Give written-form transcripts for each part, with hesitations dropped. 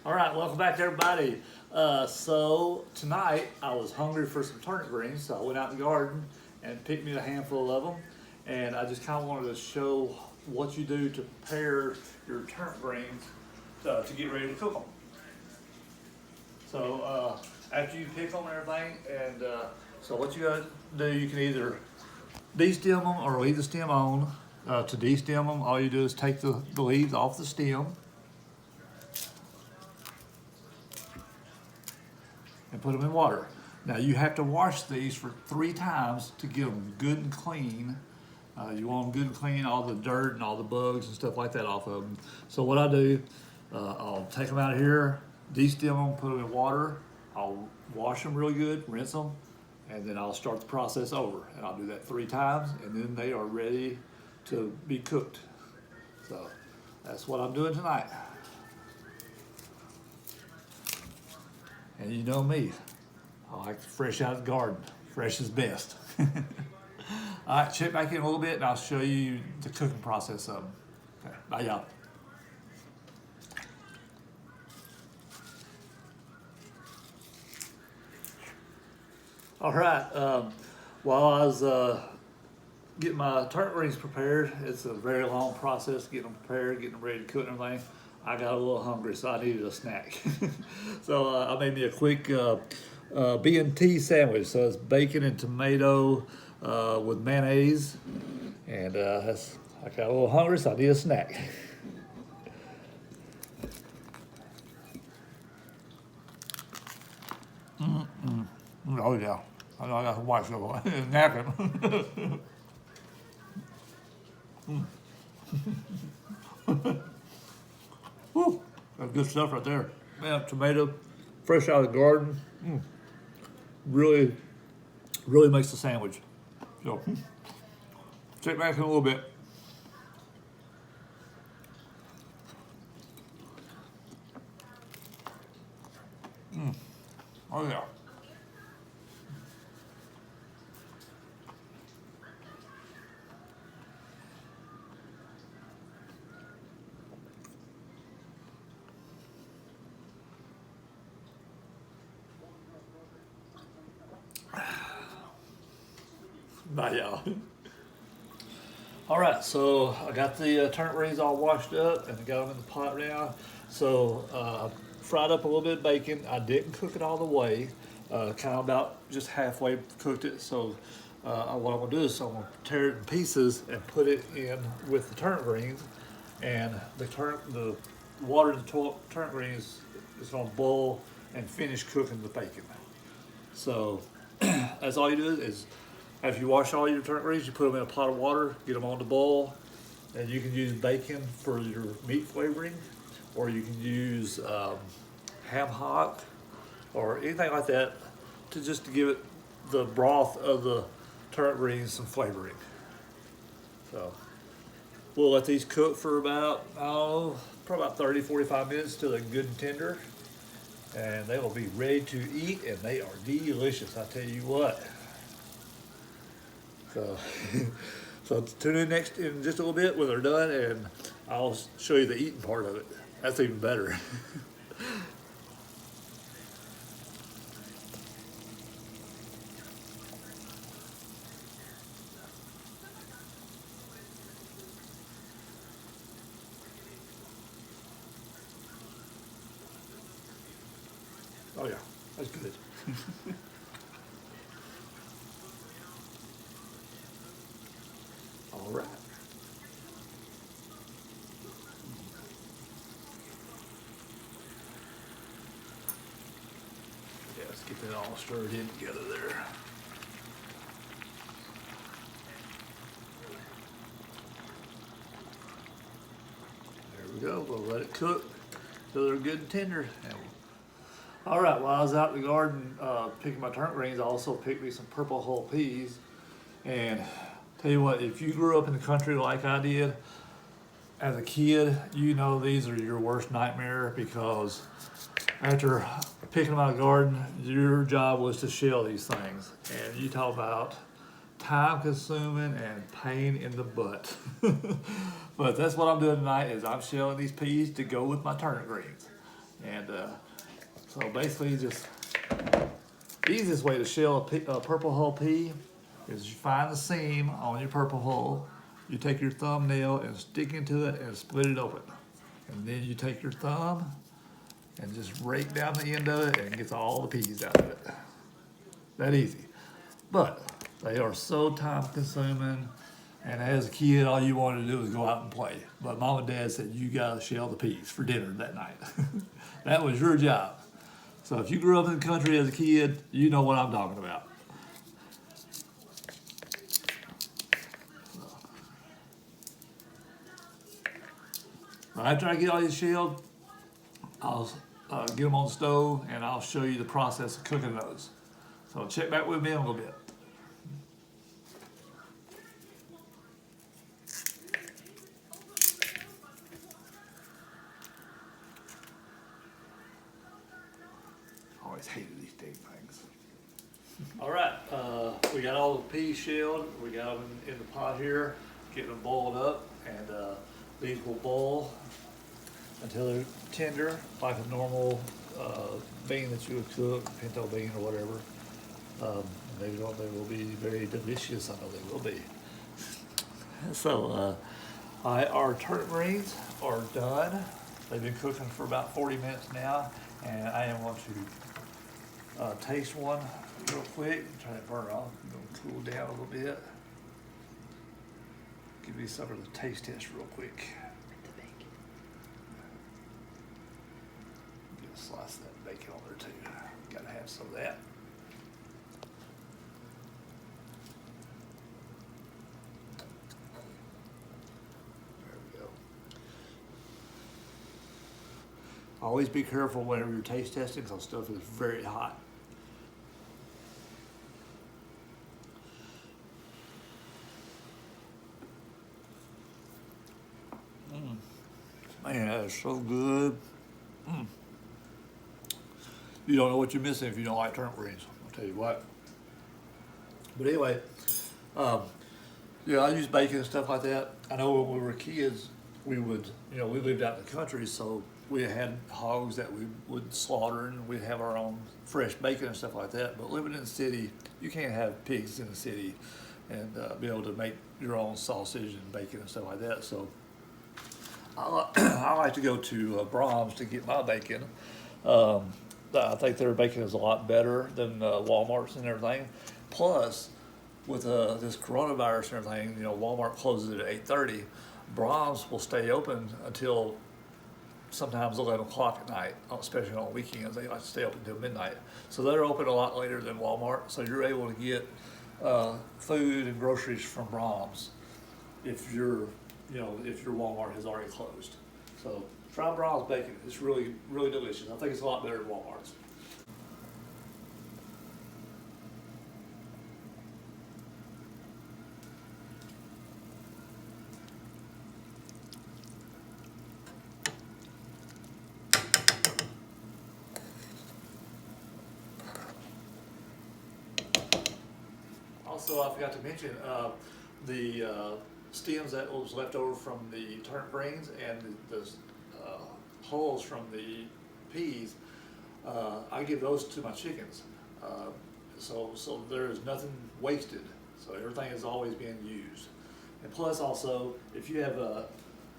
All right, welcome back everybody. So tonight I was hungry for some turnip greens, so I went out in the garden and picked me a handful of them. And I just kind of wanted to show what you do to prepare your turnip greens to get ready to cook them. So after you pick them and everything, and so what you gotta do, you can either de-stem them or leave the stem on. To de-stem them, all you do is take the leaves off the stem and put them in water. Now you have to wash these for 3 times to get them good and clean. You want them good and clean, all the dirt and all the bugs and stuff like that off of them. So what I do, I'll take them out of here, de-stem them, put them in water. I'll wash them really good, rinse them, and then I'll start the process over. And I'll do that 3 times, and then they are ready to be cooked. So that's what I'm doing tonight. And you know me, I like fresh out of the garden. Fresh is best. All right, check back in a little bit and I'll show you the cooking process of them. Okay, bye y'all. All right, while I was getting my turnip greens prepared, it's a very long process getting them prepared, getting them ready to cook and everything. I got a little hungry, so I needed a snack. So I made me a quick BLT sandwich. So it's bacon and tomato with mayonnaise. And I got a little hungry, so I need a snack. Oh yeah, I know I got to watch it. Napping. Woo, that's good stuff right there. Man, tomato, fresh out of the garden. Really, really makes the sandwich. So, check back in a little bit. Oh yeah. Bye, y'all. All right, so I got the turnip greens all washed up and got them in the pot now. So fried up a little bit of bacon. I didn't cook it all the way, kind of about just halfway cooked it. So what I'm gonna do is I'm gonna tear it in pieces and put it in with the turnip greens, and the water in the turnip greens is gonna boil and finish cooking the bacon. So that's all you do is after you wash all your turnip greens, you put them in a pot of water, get them on the boil, and you can use bacon for your meat flavoring, or you can use ham hock or anything like that to give it the broth of the turnip greens some flavoring. So we'll let these cook for about, probably about 30, 45 minutes till they're good and tender. And they will be ready to eat, and they are delicious, I tell you what. So, so tune in in just a little bit when they're done, and I'll show you the eating part of it. That's even better. Oh yeah, that's good. All right. Yeah, let's get that all stirred in together there. There we go. We'll let it cook till they're good and tender. All right, while I was out in the garden picking my turnip greens, I also picked me some purple hull peas. And tell you what, if you grew up in the country like I did, as a kid, you know these are your worst nightmare, because after picking them out of the garden, your job was to shell these things. And you talk about time consuming and pain in the butt. But that's what I'm doing tonight, is I'm shelling these peas to go with my turnip greens. And so basically just the easiest way to shell a purple hull pea is you find the seam on your purple hull, you take your thumbnail and stick into it and split it open. And then you take your thumb and just rake down the end of it and it gets all the peas out of it. That easy. But they are so time consuming, and as a kid all you wanted to do was go out and play. But mom and dad said you gotta shell the peas for dinner that night. That was your job. So if you grew up in the country as a kid, you know what I'm talking about. After I get all these shelled, I'll get them on the stove and I'll show you the process of cooking those. So check back with me in a little bit. Always hated these dang things. All right, we got all the peas shelled. We got them in the pot here, getting them boiled up, and these will boil until they're tender, like a normal bean that you would cook, pinto bean or whatever. They will be very delicious. I know they will be. So, our turnip greens are done. They've been cooking for about 40 minutes now, and I am going to taste one real quick. Try to burn off. I'm going to cool down a little bit. Give you some of the taste test real quick. Slice that bacon on there too. Gotta have some of that. There we go. Always be careful whenever you're taste testing because stuff is very hot. Man, that is so good. You don't know what you're missing if you don't like turnip greens. I'll tell you what. But anyway, yeah, I use bacon and stuff like that. I know when we were kids, we would, we lived out in the country, so we had hogs that we would slaughter and we'd have our own fresh bacon and stuff like that. But living in the city, you can't have pigs in the city and be able to make your own sausage and bacon and stuff like that. So I like to go to Brahms to get my bacon. I think their bacon is a lot better than Walmart's and everything. Plus, with this coronavirus and everything, Walmart closes at 8:30. Brahms will stay open until sometimes 11 o'clock at night, especially on weekends. They like to stay open until midnight. So they're open a lot later than Walmart. So you're able to get food and groceries from Brahms if your Walmart has already closed. So try Brahms bacon. It's really, really delicious. I think it's a lot better than Walmart's. Also, I forgot to mention the stems that was left over from the turnip greens and the hulls from the peas. I give those to my chickens, so there is nothing wasted. So everything is always being used. And plus, also, if you have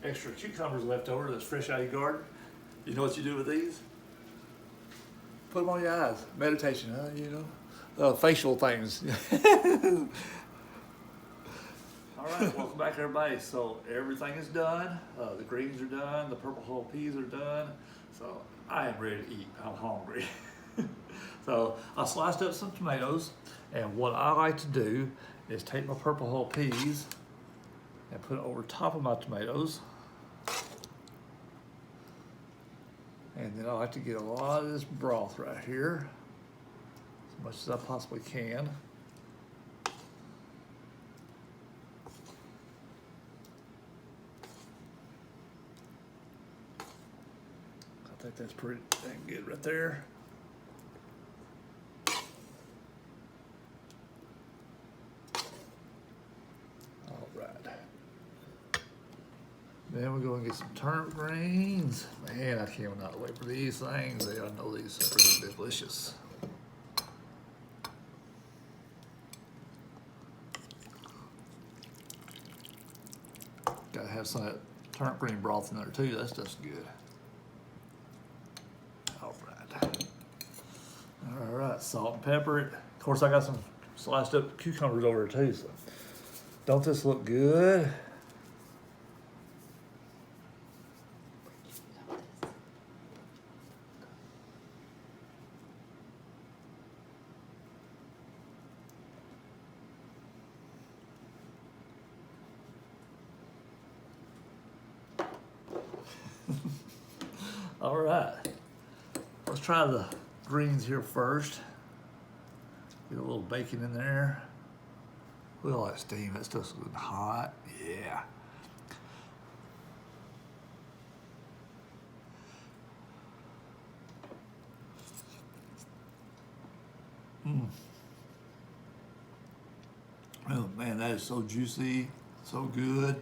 extra cucumbers left over that's fresh out of your garden, you know what you do with these? Put them on your eyes. Meditation, huh? Facial things. All right, welcome back everybody. So everything is done. The greens are done. The purple hull peas are done. So I am ready to eat. I'm hungry. So I sliced up some tomatoes, and what I like to do is take my purple hull peas and put it over top of my tomatoes. And then I like to get a lot of this broth right here, as much as I possibly can. I think that's pretty dang good right there. All right. Then we're going to get some turnip greens. Man, I cannot wait for these things. I know these are really delicious. Gotta have some of that turnip green broth in there too. That's just good. All right. All right, salt and pepper it. Of course, I got some sliced up cucumbers over there too. So, don't this look good? All right, let's try the greens here first. Get a little bacon in there. Look at all that steam, that stuff's getting hot, yeah. Oh man, that is so juicy, so good.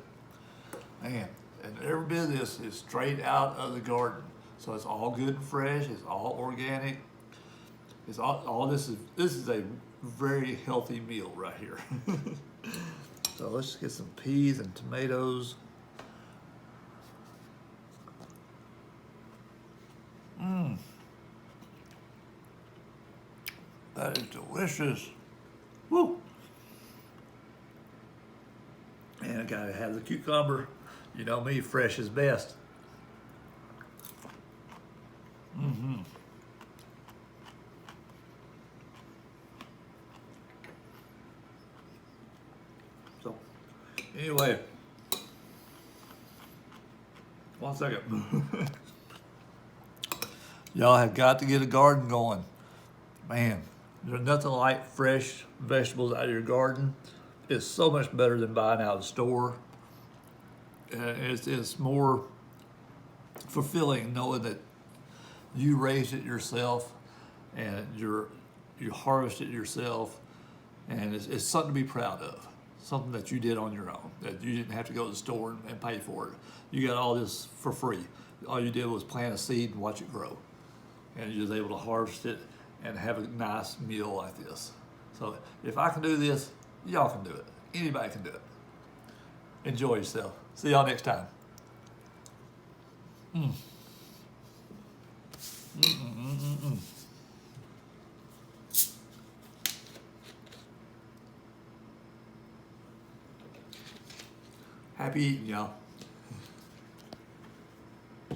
Man, and every bit of this is straight out of the garden. So it's all good and fresh, it's all organic. It's all this is a very healthy meal right here. So let's get some peas and tomatoes. That is delicious. Woo! And I gotta have the cucumber. You know me, fresh is best. So, anyway, one second. Y'all have got to get a garden going. Man, there's nothing like fresh vegetables out of your garden. It's so much better than buying out of the store. It's more fulfilling knowing that you raised it yourself and you harvested it yourself, and it's something to be proud of. Something that you did on your own, that you didn't have to go to the store and pay for it. You got all this for free. All you did was plant a seed and watch it grow. And you're just able to harvest it and have a nice meal like this. So if I can do this, y'all can do it. Anybody can do it. Enjoy yourself. See y'all next time. Happy eating, y'all.